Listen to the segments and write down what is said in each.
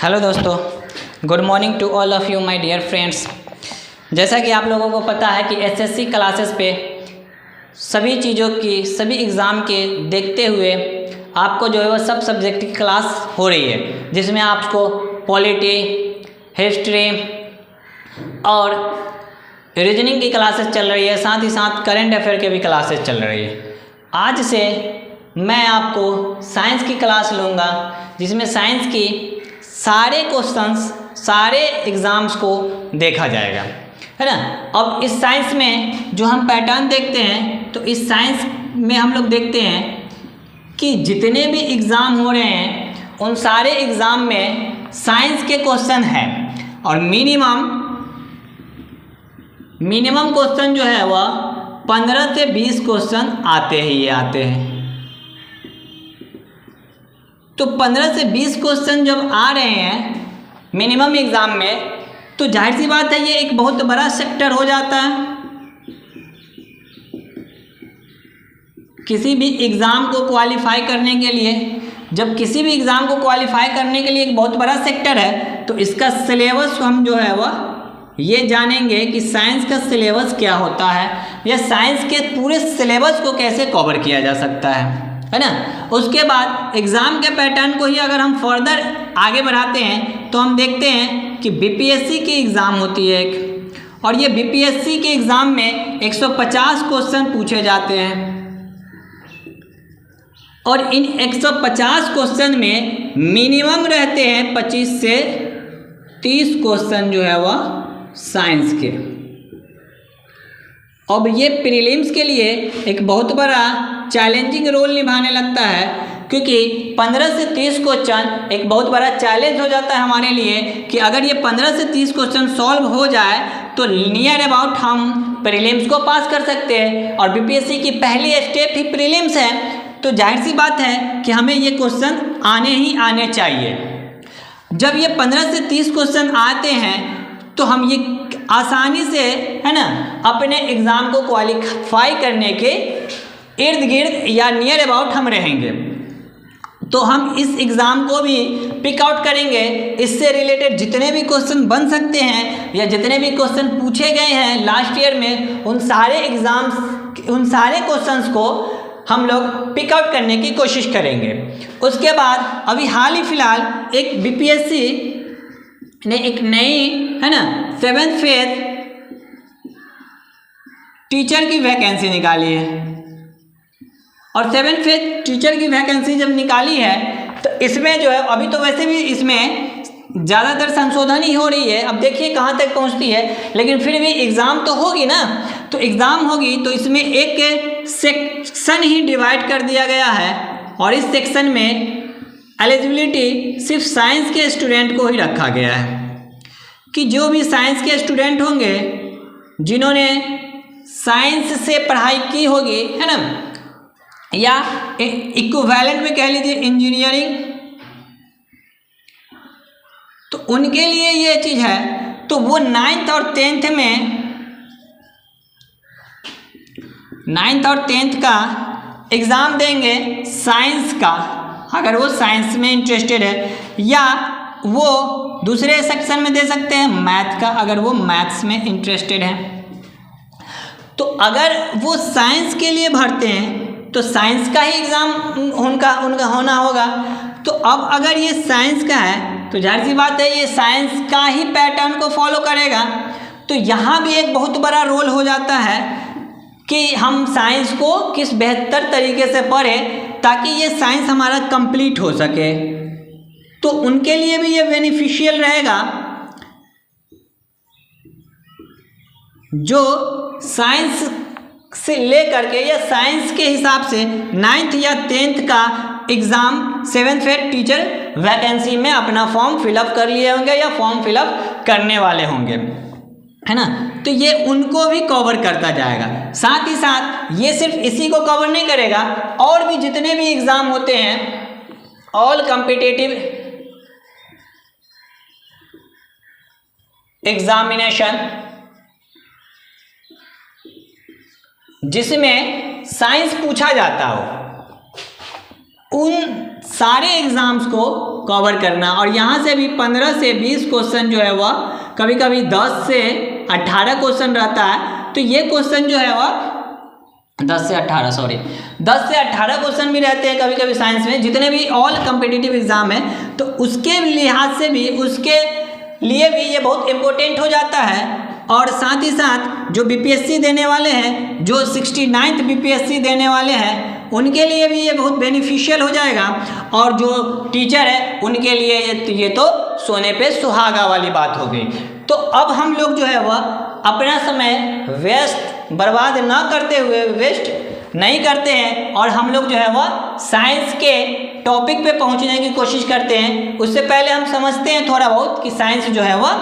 Hello दोस्तों, good morning to all of you my dear friends. जैसा कि आप लोगों को पता है कि एसएससी क्लासेस पे सभी चीज़ों की सभी एग्ज़ाम के देखते हुए आपको जो है वो सब सब्जेक्ट की क्लास हो रही है, जिसमें आपको पॉलिटी, हिस्ट्री और रीजनिंग की क्लासेस चल रही है, साथ ही साथ करंट अफेयर के भी क्लासेस चल रही है। आज से मैं आपको साइंस की क्लास लूँगा, जिसमें साइंस की सारे क्वेश्चंस सारे एग्ज़ाम्स को देखा जाएगा, है ना। अब इस साइंस में जो हम पैटर्न देखते हैं, तो इस साइंस में हम लोग देखते हैं कि जितने भी एग्ज़ाम हो रहे हैं उन सारे एग्ज़ाम में साइंस के क्वेश्चन हैं और मिनिमम क्वेश्चन जो है वह 15 से 20 क्वेश्चन आते ही आते हैं। तो 15 से 20 क्वेश्चन जब आ रहे हैं मिनिमम एग्ज़ाम में, तो जाहिर सी बात है ये एक बहुत बड़ा सेक्टर हो जाता है। किसी भी एग्ज़ाम को क्वालिफाई करने के लिए, जब किसी भी एग्ज़ाम को क्वालिफाई करने के लिए एक बहुत बड़ा सेक्टर है, तो इसका सिलेबस हम जो है वह ये जानेंगे कि साइंस का सिलेबस क्या होता है या साइंस के पूरे सिलेबस को कैसे कवर किया जा सकता है ना। उसके बाद एग्ज़ाम के पैटर्न को ही अगर हम फर्दर आगे बढ़ाते हैं तो हम देखते हैं कि बीपीएससी की एग्ज़ाम होती है एक, और ये बीपीएससी के एग्ज़ाम में 150 क्वेश्चन पूछे जाते हैं और इन 150 क्वेश्चन में मिनिमम रहते हैं 25 से 30 क्वेश्चन जो है वह साइंस के। अब ये प्रीलिम्स के लिए एक बहुत बड़ा चैलेंजिंग रोल निभाने लगता है, क्योंकि 15 से 30 क्वेश्चन एक बहुत बड़ा चैलेंज हो जाता है हमारे लिए कि अगर ये 15 से 30 क्वेश्चन सॉल्व हो जाए तो नियर अबाउट हम प्रीलिम्स को पास कर सकते हैं। और बीपीएससी की पहली स्टेप ही प्रीलिम्स है, तो जाहिर सी बात है कि हमें ये क्वेश्चन आने ही आने चाहिए। जब ये 15 से 30 क्वेश्चन आते हैं तो हम ये आसानी से, है ना, अपने एग्ज़ाम को क्वालिफाई करने के इर्द गिर्द या नियर अबाउट हम रहेंगे। तो हम इस एग्ज़ाम को भी पिक आउट करेंगे, इससे रिलेटेड जितने भी क्वेश्चन बन सकते हैं या जितने भी क्वेश्चन पूछे गए हैं लास्ट ईयर में, उन सारे क्वेश्चंस को हम लोग पिक आउट करने की कोशिश करेंगे। उसके बाद अभी हाल ही फिलहाल एक बीपीएससी ने एक नई, है ना, 7th फेज टीचर की वैकेंसी निकाली है। और 7th फेज टीचर की वैकेंसी जब निकाली है तो इसमें जो है, अभी तो वैसे भी इसमें ज़्यादातर संशोधन ही हो रही है, अब देखिए कहाँ तक पहुँचती है, लेकिन फिर भी एग्ज़ाम तो होगी ना। तो एग्ज़ाम होगी तो इसमें एक सेक्शन ही डिवाइड कर दिया गया है और इस सेक्शन में एलिजिबिलिटी सिर्फ साइंस के स्टूडेंट को ही रखा गया है कि जो भी साइंस के स्टूडेंट होंगे, जिन्होंने साइंस से पढ़ाई की होगी, है ना, या इक्विवेलेंट में कह लीजिए इंजीनियरिंग, तो उनके लिए ये चीज़ है। तो वो 9th और 10th का एग्ज़ाम देंगे साइंस का, अगर वो साइंस में इंटरेस्टेड है, या वो दूसरे सेक्शन में दे सकते हैं मैथ का, अगर वो मैथ्स में इंटरेस्टेड है। तो अगर वो साइंस के लिए भरते हैं तो साइंस का ही एग्ज़ाम उनका होना होगा। तो अब अगर ये साइंस का है तो जाहिर सी बात है ये साइंस का ही पैटर्न को फॉलो करेगा। तो यहाँ भी एक बहुत बड़ा रोल हो जाता है कि हम साइंस को किस बेहतर तरीके से पढ़ें ताकि ये साइंस हमारा कंप्लीट हो सके। तो उनके लिए भी ये बेनिफिशियल रहेगा जो साइंस से ले करके या साइंस के हिसाब से 9th या 10th का exam 7th phase teacher vacancy में अपना फॉर्म फिलअप कर लिए होंगे या फॉर्म फिलअप करने वाले होंगे, है ना। तो ये उनको भी कवर करता जाएगा। साथ ही साथ ये सिर्फ इसी को कवर नहीं करेगा, और भी जितने भी एग्ज़ाम होते हैं ऑल कॉम्पिटिटिव एग्जामिनेशन जिसमें साइंस पूछा जाता हो, उन सारे एग्ज़ाम्स को कवर करना। और यहाँ से भी 15 से 20 क्वेश्चन जो है वह, कभी कभी 10 से 18 क्वेश्चन रहता है। तो ये क्वेश्चन जो है वह 10 से 18 क्वेश्चन भी रहते हैं कभी कभी साइंस में, जितने भी ऑल कम्पिटिटिव एग्ज़ाम है। तो उसके लिहाज से भी, उसके लिए भी ये बहुत इम्पोर्टेंट हो जाता है। और साथ ही साथ जो बीपीएससी देने वाले हैं, जो 69th बीपीएससी देने वाले हैं, उनके लिए भी ये बहुत बेनिफिशियल हो जाएगा। और जो टीचर है उनके लिए ये तो सोने पे सुहागा वाली बात हो गई। तो अब हम लोग जो है वह अपना समय बर्बाद ना करते हुए, वेस्ट नहीं करते हैं, और हम लोग जो है वह साइंस के टॉपिक पे पहुंचने की कोशिश करते हैं। उससे पहले हम समझते हैं थोड़ा बहुत कि साइंस जो है वह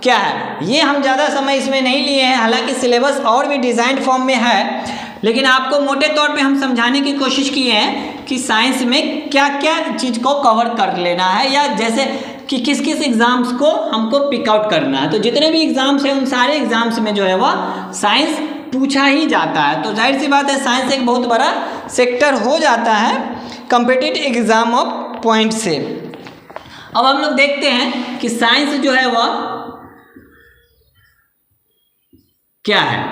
क्या है। ये हम ज़्यादा समय इसमें नहीं लिए हैं, हालांकि सिलेबस और भी डिज़ाइन फॉर्म में है, लेकिन आपको मोटे तौर पे हम समझाने की कोशिश किए हैं कि साइंस में क्या क्या चीज़ को कवर कर लेना है, या जैसे कि किस किस एग्ज़ाम्स को हमको पिक आउट करना है। तो जितने भी एग्ज़ाम्स हैं उन सारे एग्ज़ाम्स में जो है वह साइंस पूछा ही जाता है। तो जाहिर सी बात है साइंस एक बहुत बड़ा सेक्टर हो जाता है कॉम्पिटिटिव एग्ज़ाम ऑफ पॉइंट से। अब हम लोग देखते हैं कि साइंस जो है वह क्या है।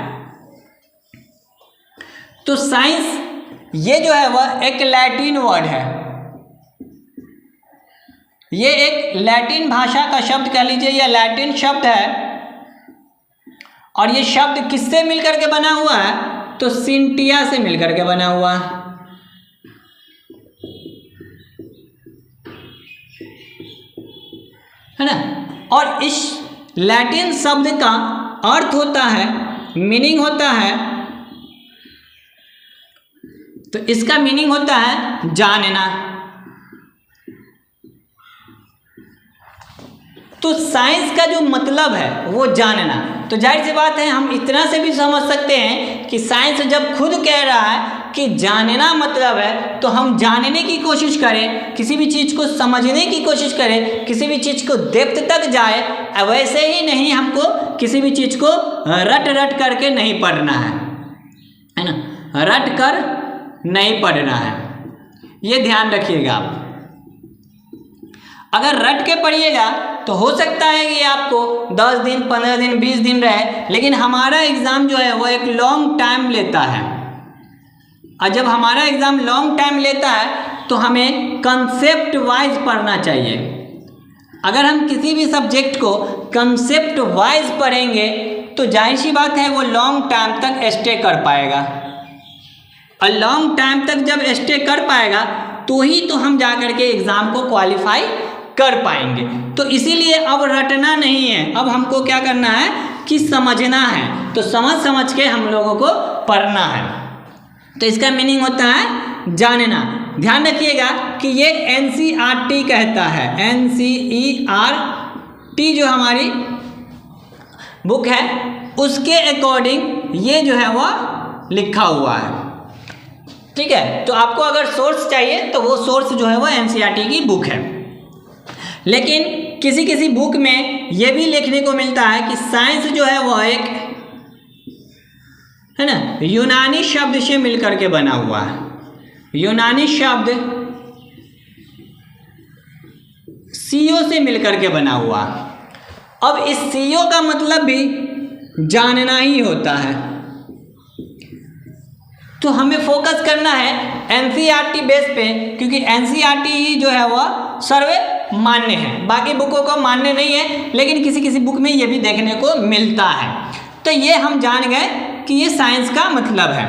तो साइंस ये जो है वह एक लैटिन वर्ड है, ये एक लैटिन भाषा का शब्द कह लीजिए, या लैटिन शब्द है। और ये शब्द किससे मिलकर के बना हुआ है? तो सिंटिया से मिलकर के बना हुआ है, है ना। और इस लैटिन शब्द का अर्थ होता है, मीनिंग होता है, तो इसका मीनिंग होता है जानना। तो साइंस का जो मतलब है वो जानना। तो जाहिर सी बात है हम इतना से भी समझ सकते हैं कि साइंस जब खुद कह रहा है कि जानना मतलब है, तो हम जानने की कोशिश करें, किसी भी चीज़ को समझने की कोशिश करें, किसी भी चीज़ को डेप्थ तक जाए। वैसे ही नहीं, हमको किसी भी चीज़ को रट करके नहीं पढ़ना है ना, रट कर नहीं पढ़ना है, ये ध्यान रखिएगा आप। अगर रट के पढ़िएगा तो हो सकता है कि आपको 10 दिन, 15 दिन, 20 दिन रहे, लेकिन हमारा एग्ज़ाम जो है वो एक लॉन्ग टाइम लेता है। और जब हमारा एग्ज़ाम लॉन्ग टाइम लेता है तो हमें कंसेप्ट वाइज पढ़ना चाहिए। अगर हम किसी भी सब्जेक्ट को कंसेप्ट वाइज पढ़ेंगे तो जाहिर सी बात है वो लॉन्ग टाइम तक स्टे कर पाएगा, और लॉन्ग टाइम तक जब स्टे कर पाएगा तो ही तो हम जा कर के एग्ज़ाम को क्वालिफाई कर पाएंगे। तो इसीलिए अब रटना नहीं है, अब हमको क्या करना है कि समझना है। तो समझ के हम लोगों को पढ़ना है। तो इसका मीनिंग होता है जानना। ध्यान रखिएगा कि ये NCERT कहता है, NCERT जो हमारी बुक है उसके अकॉर्डिंग ये जो है वह लिखा हुआ है, ठीक है। तो आपको अगर सोर्स चाहिए तो वो सोर्स जो है वो NCERT की बुक है। लेकिन किसी किसी बुक में ये भी लिखने को मिलता है कि साइंस जो है वह एक, है ना, यूनानी शब्द से मिलकर के बना हुआ है। यूनानी शब्द सीओ से मिलकर के बना हुआ है। अब इस सीओ का मतलब भी जानना ही होता है। तो हमें फोकस करना है NCERT बेस पे, क्योंकि NCERT ही जो है वह सर्वे मान्य है, बाकी बुकों को मान्य नहीं है, लेकिन किसी किसी बुक में ये भी देखने को मिलता है। तो ये हम जान गए कि ये साइंस का मतलब है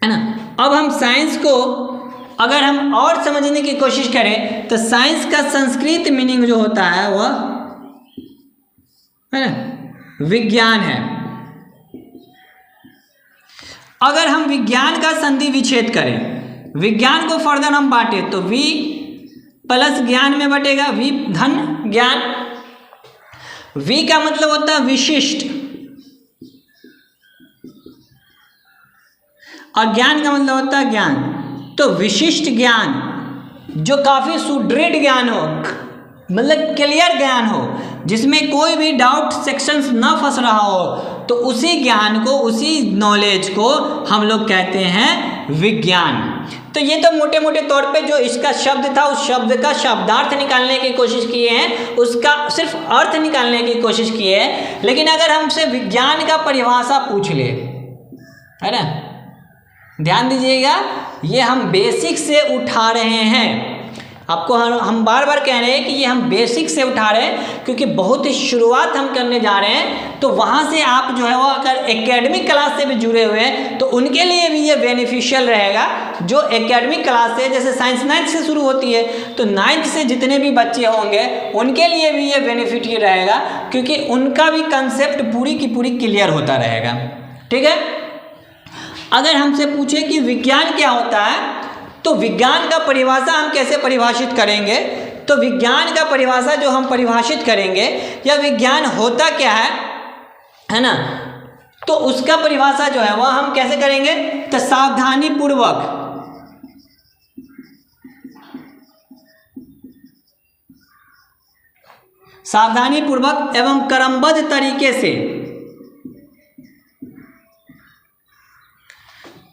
ना। अब हम साइंस को अगर हम और समझने की कोशिश करें तो साइंस का संस्कृत मीनिंग जो होता है वह, है ना, विज्ञान है। अगर हम विज्ञान का संधि विच्छेद करें, विज्ञान को फर्दर हम बांटे तो V प्लस ज्ञान में बटेगा, V धन ज्ञान। V का मतलब होता है विशिष्ट, और ज्ञान का मतलब होता है ज्ञान। तो विशिष्ट ज्ञान जो काफ़ी सुदृढ़ ज्ञान हो, मतलब क्लियर ज्ञान हो, जिसमें कोई भी डाउट सेक्शंस ना फंस रहा हो, तो उसी ज्ञान को, उसी नॉलेज को हम लोग कहते हैं विज्ञान। तो ये तो मोटे मोटे तौर पे जो इसका शब्द था, उस शब्द का शब्दार्थ निकालने की कोशिश किए हैं, उसका सिर्फ अर्थ निकालने की कोशिश किए हैं। लेकिन अगर हमसे विज्ञान का परिभाषा पूछ ले, है ना, ध्यान दीजिएगा, ये हम बेसिक से उठा रहे हैं। आपको हम बार बार कह रहे हैं कि ये हम बेसिक से उठा रहे हैं, क्योंकि बहुत ही शुरुआत हम करने जा रहे हैं। तो वहाँ से आप जो है वो अगर एकेडमिक क्लास से भी जुड़े हुए हैं तो उनके लिए भी ये बेनिफिशियल रहेगा। जो एकेडमिक क्लास से, जैसे साइंस 9th से शुरू होती है, तो 9th से जितने भी बच्चे होंगे उनके लिए भी ये बेनिफिट ही रहेगा, क्योंकि उनका भी कंसेप्ट पूरी की पूरी क्लियर होता रहेगा। ठीक है। अगर हमसे पूछे कि विज्ञान क्या होता है, तो विज्ञान का परिभाषा हम कैसे परिभाषित करेंगे, तो विज्ञान का परिभाषा जो हम परिभाषित करेंगे, या विज्ञान होता क्या है ना, तो उसका परिभाषा जो है वह हम कैसे करेंगे, तो सावधानी पूर्वक एवं क्रमबद्ध तरीके से,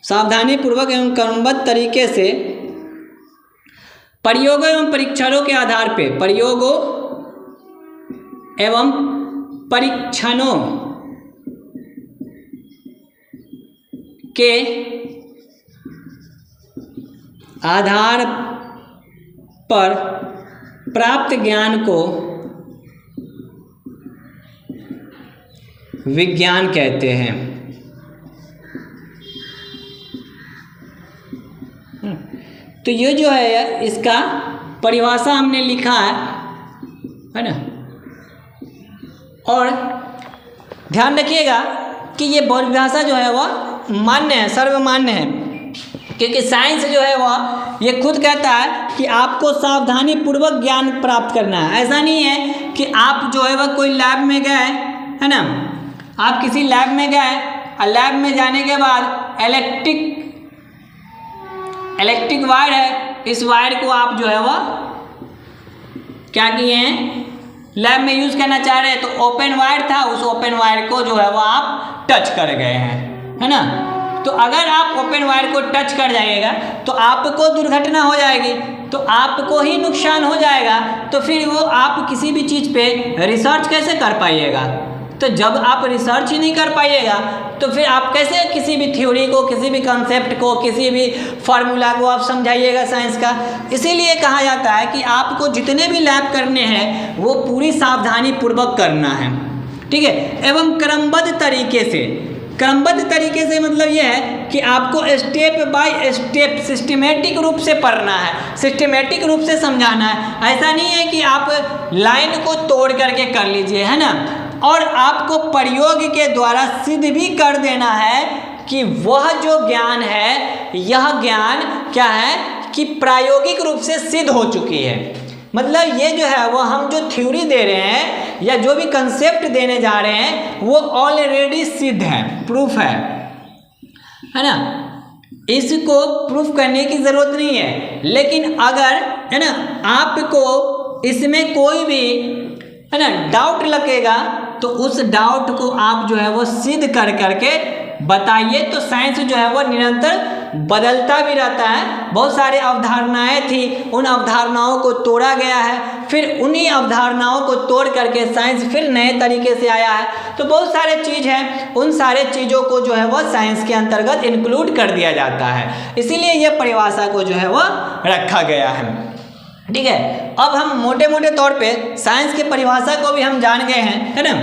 सावधानी पूर्वक एवं क्रमबद्ध तरीके से प्रयोगों एवं परीक्षणों के आधार पे, प्रयोगों एवं परीक्षणों के आधार पर प्राप्त ज्ञान को विज्ञान कहते हैं। तो ये जो है इसका परिभाषा हमने लिखा है ना। और ध्यान रखिएगा कि ये परिभाषा जो है वह मान्य है, सर्वमान्य है, क्योंकि साइंस जो है वह ये खुद कहता है कि आपको सावधानी पूर्वक ज्ञान प्राप्त करना है। ऐसा नहीं है कि आप जो है वह कोई लैब में गए, है ना, आप किसी लैब में गए और लैब में जाने के बाद इलेक्ट्रिक वायर है, इस वायर को आप जो है वह क्या किए हैं, लैब में यूज़ करना चाह रहे हैं, तो ओपन वायर था, उस ओपन वायर को जो है वह आप टच कर गए हैं, है ना। तो अगर आप ओपन वायर को टच कर जाइएगा तो आपको दुर्घटना हो जाएगी, तो आपको ही नुकसान हो जाएगा। तो फिर वो आप किसी भी चीज़ पे रिसर्च कैसे कर पाइएगा। तो जब आप रिसर्च ही नहीं कर पाइएगा तो फिर आप कैसे किसी भी थ्योरी को, किसी भी कंसेप्ट को, किसी भी फार्मूला को आप समझाइएगा साइंस का। इसीलिए कहा जाता है कि आपको जितने भी लैब करने हैं वो पूरी सावधानी पूर्वक करना है, ठीक है, एवं क्रमबद्ध तरीके से। क्रमबद्ध तरीके से मतलब ये है कि आपको स्टेप बाय स्टेप सिस्टमेटिक रूप से पढ़ना है, सिस्टमेटिक रूप से समझाना है। ऐसा नहीं है कि आप लाइन को तोड़ करके कर लीजिए, है ना, और आपको प्रयोग के द्वारा सिद्ध भी कर देना है कि वह जो ज्ञान है, यह ज्ञान क्या है कि प्रायोगिक रूप से सिद्ध हो चुकी है। मतलब ये जो है वो हम जो थ्योरी दे रहे हैं या जो भी कंसेप्ट देने जा रहे हैं वो ऑलरेडी सिद्ध है, प्रूफ है ना। इसको प्रूफ करने की ज़रूरत नहीं है। लेकिन अगर, है ना, आपको इसमें कोई भी, है ना, डाउट लगेगा तो उस डाउट को आप जो है वो सिद्ध कर करके बताइए। तो साइंस जो है वो निरंतर बदलता भी रहता है। बहुत सारे अवधारणाएं थी, उन अवधारणाओं को तोड़ा गया है, फिर उन्हीं अवधारणाओं को तोड़ करके साइंस फिर नए तरीके से आया है। तो बहुत सारे चीज़ हैं, उन सारे चीज़ों को जो है वो साइंस के अंतर्गत इंक्लूड कर दिया जाता है। इसीलिए यह परिभाषा को जो है वो रखा गया है, ठीक है। अब हम मोटे मोटे तौर पे साइंस की परिभाषा को भी हम जान गए हैं, है ना।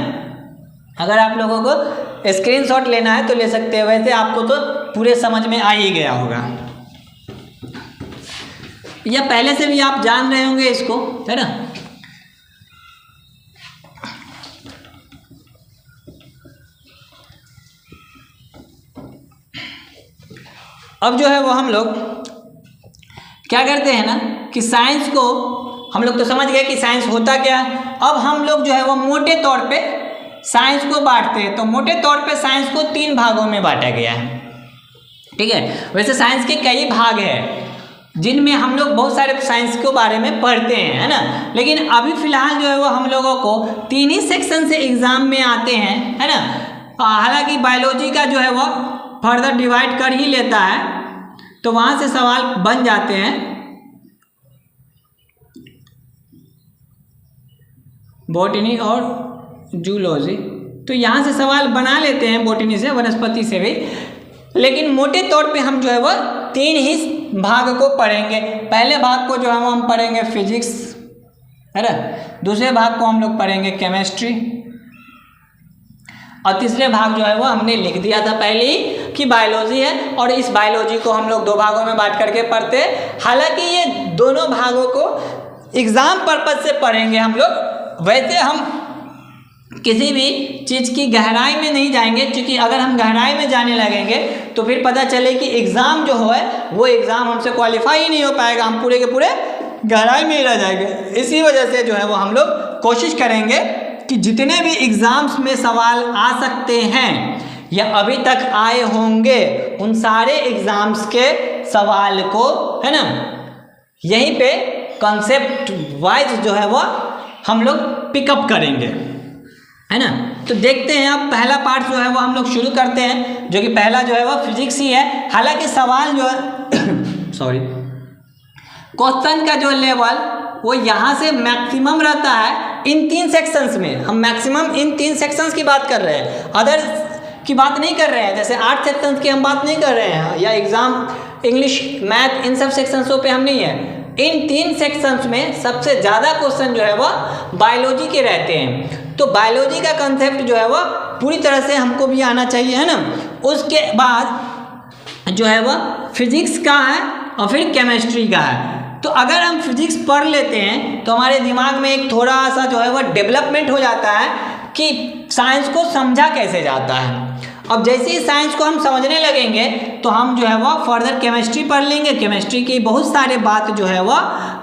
अगर आप लोगों को स्क्रीनशॉट लेना है तो ले सकते हैं, वैसे आपको तो पूरे समझ में आ ही गया होगा, या पहले से भी आप जान रहे होंगे इसको, है ना। अब जो है वो हम लोग क्या करते हैं ना कि साइंस को हम लोग तो समझ गए कि साइंस होता क्या है। अब हम लोग जो है वो मोटे तौर पे साइंस को बांटते हैं। तो मोटे तौर पे साइंस को 3 भागों में बांटा गया है, ठीक है। वैसे साइंस के कई भाग हैं जिनमें हम लोग बहुत सारे साइंस के बारे में पढ़ते हैं, है ना। लेकिन अभी फ़िलहाल जो है वो हम लोगों को 3 ही सेक्शन से एग्ज़ाम में आते हैं, है ना। हालांकि बायोलॉजी का जो है वो फर्दर डिवाइड कर ही लेता है, तो वहाँ से सवाल बन जाते हैं। बॉटनी और जूलॉजी, तो यहाँ से सवाल बना लेते हैं बॉटनी से, वनस्पति से भी। लेकिन मोटे तौर पे हम जो है वो 3 ही भाग को पढ़ेंगे। पहले भाग को जो है वो हम पढ़ेंगे फिजिक्स, है ना, दूसरे भाग को हम लोग पढ़ेंगे केमिस्ट्री, और तीसरे भाग जो है वो हमने लिख दिया था पहले ही कि बायोलॉजी है, और इस बायोलॉजी को हम लोग 2 भागों में बांट करके पढ़ते हैं। हालांकि ये दोनों भागों को एग्ज़ाम पर्पज से पढ़ेंगे हम लोग, वैसे हम किसी भी चीज़ की गहराई में नहीं जाएंगे, क्योंकि अगर हम गहराई में जाने लगेंगे तो फिर पता चले कि एग्ज़ाम जो है वो एग्ज़ाम हमसे क्वालिफाई ही नहीं हो पाएगा, हम पूरे के पूरे गहराई में ही रह जाएंगे। इसी वजह से जो है वो हम लोग कोशिश करेंगे कि जितने भी एग्ज़ाम्स में सवाल आ सकते हैं या अभी तक आए होंगे, उन सारे एग्ज़ाम्स के सवाल को, है ना, यहीं पे कॉन्सेप्ट वाइज जो है वो हम लोग पिकअप करेंगे, है ना। तो देखते हैं अब पहला पार्ट जो है वो हम लोग शुरू करते हैं, जो कि पहला जो है वो फिजिक्स ही है। हालांकि सवाल जो है सॉरी, क्वेश्चन का जो लेवल वो यहाँ से मैक्सिमम रहता है इन 3 सेक्शंस में। हम मैक्सिमम इन 3 सेक्शंस की बात कर रहे हैं, अदर की बात नहीं कर रहे हैं। जैसे 8 सेक्शंस की हम बात नहीं कर रहे हैं, या एग्ज़ाम इंग्लिश मैथ इन सब सेक्शंसों पे हम नहीं है। इन 3 सेक्शंस में सबसे ज़्यादा क्वेश्चन जो है वो बायोलॉजी के रहते हैं। तो बायोलॉजी का कंसेप्ट जो है वो पूरी तरह से हमको भी आना चाहिए, है ना। उसके बाद जो है वो फिजिक्स का है और फिर केमिस्ट्री का है। तो अगर हम फिजिक्स पढ़ लेते हैं तो हमारे दिमाग में एक थोड़ा सा जो है वो डेवलपमेंट हो जाता है कि साइंस को समझा कैसे जाता है। अब जैसे ही साइंस को हम समझने लगेंगे तो हम जो है वो फर्दर केमिस्ट्री पढ़ लेंगे। केमिस्ट्री की बहुत सारे बात जो है वो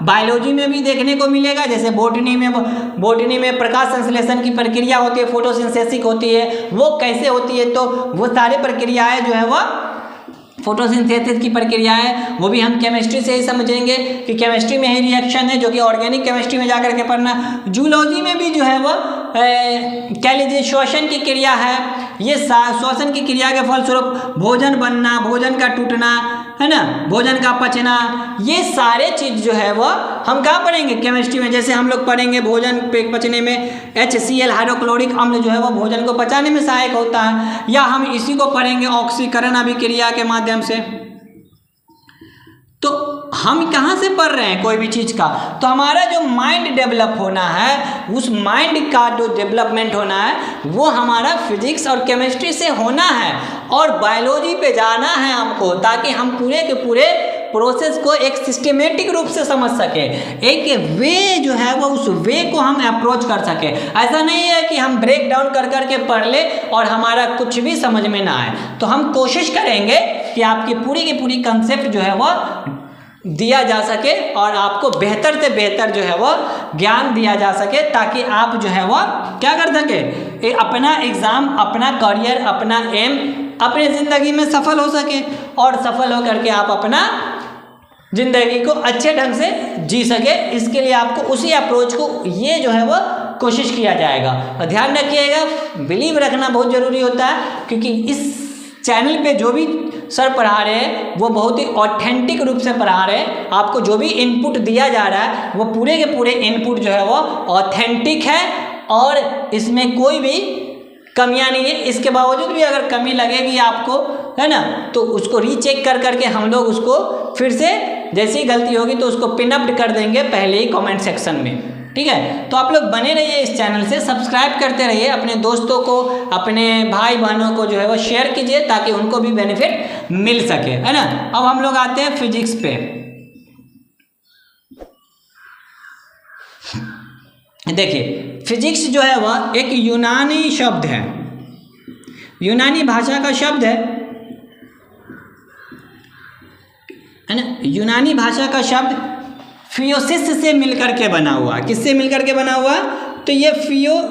बायोलॉजी में भी देखने को मिलेगा। जैसे बॉटनी में प्रकाश संश्लेषण की प्रक्रिया होती है, फोटोसिंथेसिस होती है, वो कैसे होती है, तो वो सारे प्रक्रियाएं जो है वो फोटोसिंथेसिस की प्रक्रिया है, वो भी हम केमिस्ट्री से ही समझेंगे कि केमिस्ट्री में ही रिएक्शन है, जो कि ऑर्गेनिक केमिस्ट्री में जाकर के पढ़ना। जूलॉजी में भी जो है वो कह लीजिए श्वसन की क्रिया है। ये श्वसन की क्रिया के फलस्वरूप भोजन बनना, भोजन का टूटना, है ना, भोजन का पचना, ये सारे चीज़ जो है वो हम कहाँ पढ़ेंगे, केमिस्ट्री में। जैसे हम लोग पढ़ेंगे भोजन पे पचने में HCl हाइड्रोक्लोरिक अम्ल जो है वो भोजन को पचाने में सहायक होता है, या हम इसी को पढ़ेंगे ऑक्सीकरण अभिक्रिया के माध्यम से। तो हम कहाँ से पढ़ रहे हैं कोई भी चीज़ का, तो हमारा जो माइंड डेवलप होना है, उस माइंड का जो डेवलपमेंट होना है वो हमारा फिजिक्स और केमिस्ट्री से होना है, और बायोलॉजी पे जाना है हमको, ताकि हम पूरे के पूरे प्रोसेस को एक सिस्टमेटिक रूप से समझ सके, एक वे जो है वो उस वे को हम अप्रोच कर सके। ऐसा नहीं है कि हम ब्रेक डाउन कर करके पढ़ ले और हमारा कुछ भी समझ में ना आए। तो हम कोशिश करेंगे कि आपकी पूरी की पूरी कंसेप्ट जो है वो दिया जा सके और आपको बेहतर से बेहतर जो है वो ज्ञान दिया जा सके, ताकि आप जो है वो क्या कर सके, अपना एग्ज़ाम, अपना करियर, अपना एम अपने ज़िंदगी में सफल हो सके, और सफल हो करके आप अपना ज़िंदगी को अच्छे ढंग से जी सके। इसके लिए आपको उसी अप्रोच को, ये जो है वो कोशिश किया जाएगा। और ध्यान रखिएगा, बिलीव रखना बहुत ज़रूरी होता है, क्योंकि इस चैनल पे जो भी सर पढ़ा रहे हैं वो बहुत ही ऑथेंटिक रूप से पढ़ा रहे हैं। आपको जो भी इनपुट दिया जा रहा है वो पूरे के पूरे इनपुट जो है वो ऑथेंटिक है, और इसमें कोई भी कमियां नहीं है। इसके बावजूद भी अगर कमी लगेगी आपको, है ना, तो उसको रीचेक कर करके हम लोग उसको फिर से, जैसी गलती होगी तो उसको पिन अप कर देंगे पहले ही कमेंट सेक्शन में। ठीक है, तो आप लोग बने रहिए इस चैनल से, सब्सक्राइब करते रहिए, अपने दोस्तों को, अपने भाई बहनों को जो है वो शेयर कीजिए, ताकि उनको भी बेनिफिट मिल सके, है ना। अब हम लोग आते हैं फिजिक्स पे। देखिए, फिजिक्स जो है वह एक यूनानी शब्द है, यूनानी भाषा का शब्द है ना। यूनानी भाषा का शब्द फियोसिस से मिलकर के बना हुआ। किससे मिलकर के बना हुआ, तो ये फियोसिस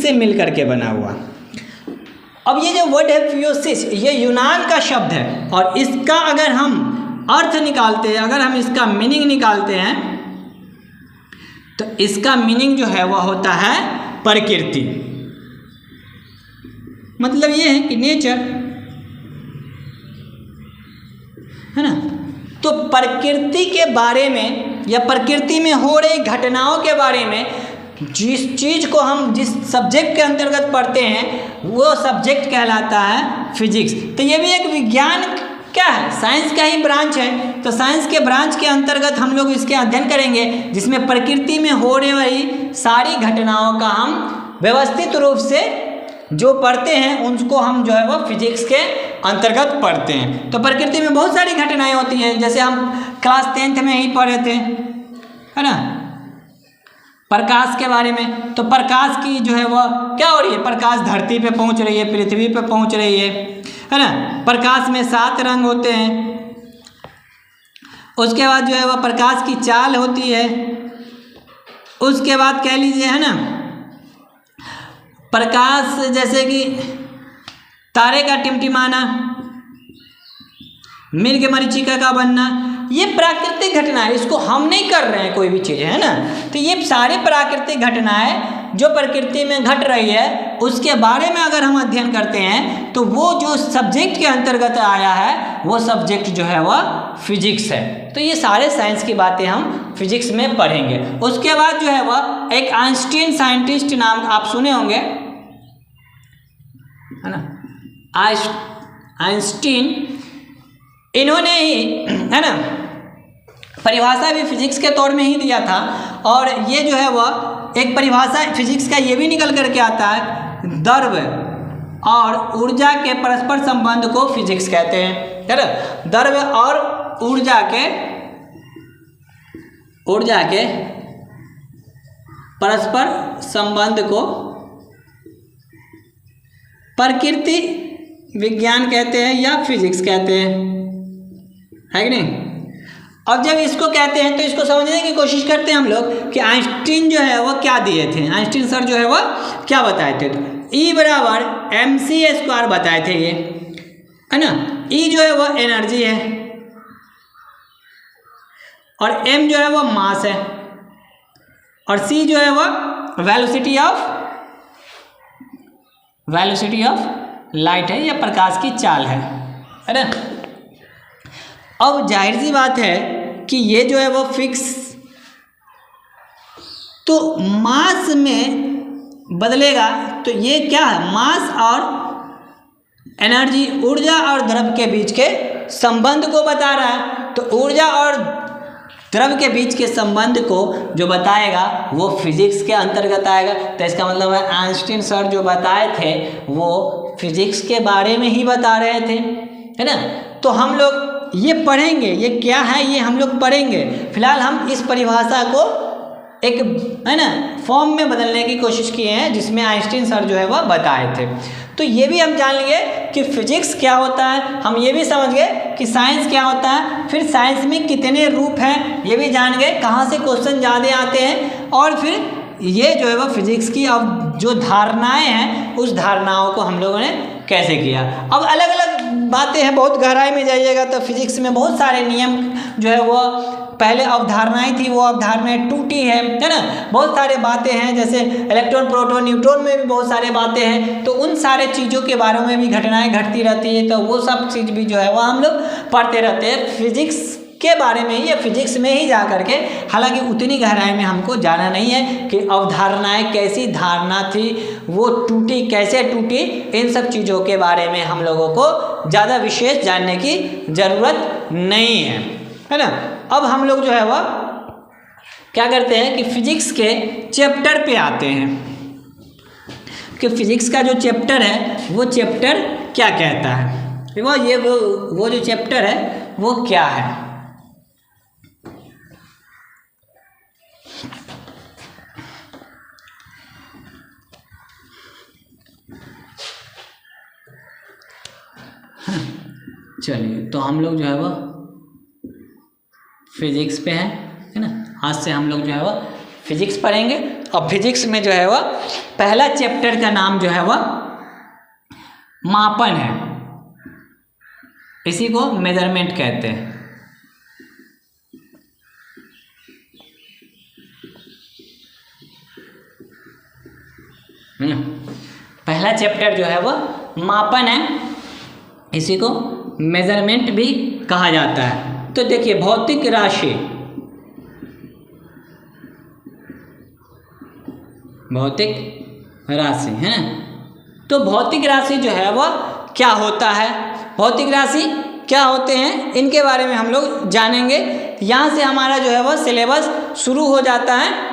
से मिलकर के बना हुआ। अब ये जो वर्ड है फियोसिस, ये यूनान का शब्द है, और इसका अगर हम अर्थ निकालते हैं, अगर हम इसका मीनिंग निकालते हैं, तो इसका मीनिंग जो है वह होता है प्रकृति। मतलब ये है कि नेचर, है ना। तो प्रकृति के बारे में या प्रकृति में हो रही घटनाओं के बारे में जिस चीज़ को हम जिस सब्जेक्ट के अंतर्गत पढ़ते हैं वो सब्जेक्ट कहलाता है फिजिक्स। तो ये भी एक विज्ञान क्या है, साइंस का ही ब्रांच है। तो साइंस के ब्रांच के अंतर्गत हम लोग इसके अध्ययन करेंगे जिसमें प्रकृति में होने वाली सारी घटनाओं का हम व्यवस्थित रूप से जो पढ़ते हैं उनको हम जो है वो फिजिक्स के अंतर्गत पढ़ते हैं। तो प्रकृति में बहुत सारी घटनाएं होती हैं, जैसे हम क्लास 10th में ही पढ़े थे, है ना, प्रकाश के बारे में। तो प्रकाश की जो है वह क्या हो रही है, प्रकाश धरती पे पहुंच रही है, पृथ्वी पे पहुंच रही है ना। प्रकाश में 7 रंग होते हैं। उसके बाद जो है वह प्रकाश की चाल होती है। उसके बाद कह लीजिए, है ना, प्रकाश जैसे कि तारे का टिमटिमाना, मिर्ग मरीचिका का बनना, ये प्राकृतिक घटना है, इसको हम नहीं कर रहे हैं कोई भी चीज़, है ना। तो ये सारी प्राकृतिक घटनाएं जो प्रकृति में घट रही है उसके बारे में अगर हम अध्ययन करते हैं तो वो जो सब्जेक्ट के अंतर्गत आया है वो सब्जेक्ट जो है वह फिजिक्स है। तो ये सारे साइंस की बातें हम फिजिक्स में पढ़ेंगे। उसके बाद जो है वह एक आइंस्टीन साइंटिस्ट नाम आप सुने होंगे, है ना, आइंस्टीन, इन्होंने ही, है ना, परिभाषा भी फिजिक्स के तौर में ही दिया था। और ये जो है वह एक परिभाषा फिजिक्स का ये भी निकल करके आता है, द्रव और ऊर्जा के परस्पर संबंध को फिजिक्स कहते हैं, है ना। द्रव और ऊर्जा के परस्पर संबंध को प्रकृति विज्ञान कहते हैं या फिजिक्स कहते हैं, है कि नहीं। अब जब इसको कहते हैं तो इसको समझने की कोशिश करते हैं हम लोग कि आइंस्टीन जो है वह क्या दिए थे, आइंस्टीन सर जो है वह क्या बताए थे। तो E बराबर mc² बताए थे ये, है ना। E जो है वह एनर्जी है और m जो है वह मास है और c जो है वह वेलोसिटी ऑफ लाइट है या प्रकाश की चाल है ना। अब जाहिर सी बात है कि ये जो है वो फिक्स, तो मास में बदलेगा तो ये क्या है, मास और एनर्जी, ऊर्जा और द्रव के बीच के संबंध को बता रहा है। तो ऊर्जा और द्रव के बीच के संबंध को जो बताएगा वो फिजिक्स के अंतर्गत आएगा। तो इसका मतलब है आइंस्टीन सर जो बताए थे वो फिजिक्स के बारे में ही बता रहे थे, है ना। तो हम लोग ये पढ़ेंगे, ये क्या है ये हम लोग पढ़ेंगे। फिलहाल हम इस परिभाषा को एक, है ना, फॉर्म में बदलने की कोशिश किए हैं जिसमें आइंस्टीन सर जो है वह बताए थे। तो ये भी हम जान लिए कि फिजिक्स क्या होता है, हम ये भी समझ गए कि साइंस क्या होता है, फिर साइंस में कितने रूप हैं ये भी जान गए, कहाँ से क्वेश्चन ज़्यादा आते हैं, और फिर ये जो है वह फिजिक्स की अब जो धारणाएं हैं उस धारणाओं को हम लोगों ने कैसे किया। अब अलग अलग बातें हैं, बहुत गहराई में जाइएगा तो फिजिक्स में बहुत सारे नियम जो है वो पहले अवधारणाएं थी वो अवधारणाएं टूटी है ना। बहुत सारे बातें हैं जैसे इलेक्ट्रॉन, प्रोटॉन, न्यूट्रॉन में भी बहुत सारे बातें हैं। तो उन सारे चीज़ों के बारे में भी घटनाएं घटती रहती है, तो वो सब चीज़ भी जो है वो हम लोग पढ़ते रहते हैं फिजिक्स के बारे में ही, या फिजिक्स में ही जा करके। हालांकि उतनी गहराई में हमको जाना नहीं है कि अवधारणाएं कैसी धारणा थी, वो टूटी कैसे टूटी, इन सब चीज़ों के बारे में हम लोगों को ज़्यादा विशेष जानने की ज़रूरत नहीं है ना। अब हम लोग जो है वह क्या करते हैं कि फिजिक्स के चैप्टर पे आते हैं कि फिजिक्स का जो चैप्टर है वो चैप्टर क्या कहता है, वो जो चैप्टर है वो क्या है। चलिए, तो हम लोग जो है वह फिजिक्स पे है ना। आज से हम लोग जो है वह फिजिक्स पढ़ेंगे। और फिजिक्स में जो है वह पहला चैप्टर का नाम जो है वह मापन है, इसी को मेजरमेंट कहते हैं। पहला चैप्टर जो है वह मापन है, इसी को मेजरमेंट भी कहा जाता है। तो देखिए भौतिक राशि, भौतिक राशि है ना, तो भौतिक राशि जो है वह क्या होता है, भौतिक राशि क्या होते हैं, इनके बारे में हम लोग जानेंगे। यहाँ से हमारा जो है वह सिलेबस शुरू हो जाता है